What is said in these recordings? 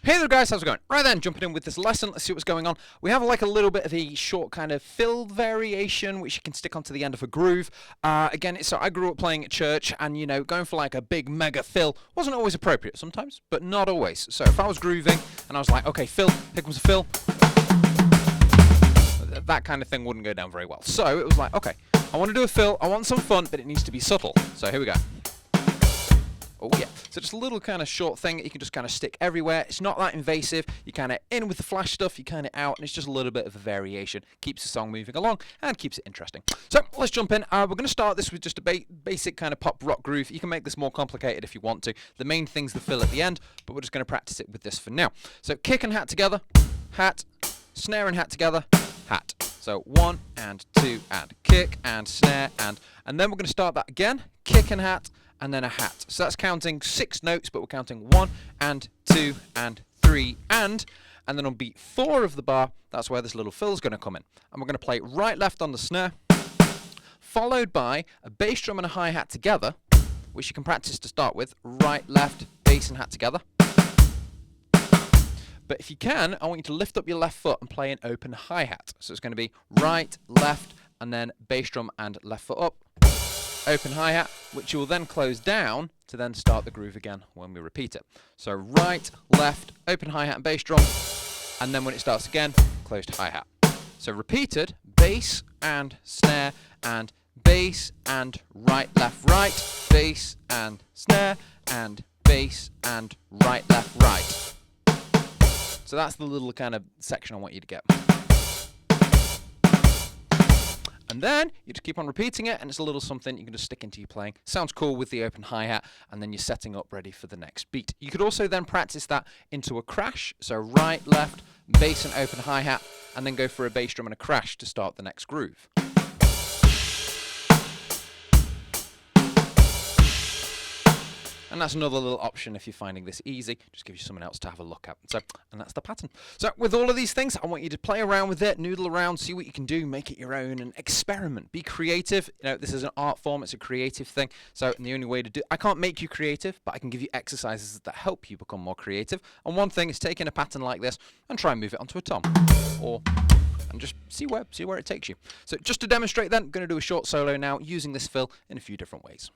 Hey there guys, how's it going? Right then, jumping in with this lesson, let's see what's going on. We have like a little bit of a short kind of fill variation which you can stick onto the end of a groove. Again, so I grew up playing at church and you know, going for like a big mega fill wasn't always appropriate sometimes, but not always. So if I was grooving and I was like, okay, fill, here comes a fill, that kind of thing wouldn't go down very well. So it was like, okay, I want to do a fill, I want some fun, but it needs to be subtle. So here we go. Oh yeah, so just a little kind of short thing that you can just kind of stick everywhere. It's not that invasive. You're kind of in with the flash stuff, you're kind of out, and it's just a little bit of a variation. Keeps the song moving along and keeps it interesting. So let's jump in. We're going to start this with just a basic kind of pop rock groove. You can make this more complicated if you want to. The main thing's the fill at the end, but we're just going to practice it with this for now. So kick and hat together, hat, snare and hat together, hat. So 1 and 2 and kick and snare and then we're going to start that again, kick and hat, and then a hat. So that's counting 6 notes, but we're counting 1 and 2 and 3 and then on beat 4 of the bar, that's where this little fill is going to come in. And we're going to play right left on the snare, followed by a bass drum and a hi-hat together, which you can practice to start with, right, left, bass and hat together. But if you can, I want you to lift up your left foot and play an open hi-hat. So it's going to be right, left, and then bass drum and left foot up, open hi-hat, which you will then close down to then start the groove again when we repeat it. So right, left, open hi-hat and bass drum, and then when it starts again, closed hi-hat. So repeated, bass and snare and bass and right, left, right, bass and snare and bass and right, left, right. So that's the little kind of section I want you to get. And then you just keep on repeating it, and it's a little something you can just stick into your playing. Sounds cool with the open hi-hat, and then you're setting up ready for the next beat. You could also then practice that into a crash. So right, left, bass and open hi-hat, and then go for a bass drum and a crash to start the next groove. And that's another little option if you're finding this easy. Just give you someone else to have a look at. So, and that's the pattern. So with all of these things, I want you to play around with it, noodle around, see what you can do, make it your own, and experiment. Be creative. You know, this is an art form. It's a creative thing. So and the only way to do, I can't make you creative, but I can give you exercises that help you become more creative. And one thing is taking a pattern like this and try and move it onto a tom, and just see where it takes you. So just to demonstrate then, I'm going to do a short solo now using this fill in a few different ways.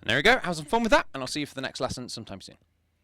There we go, have some fun with that, and I'll see you for the next lesson sometime soon.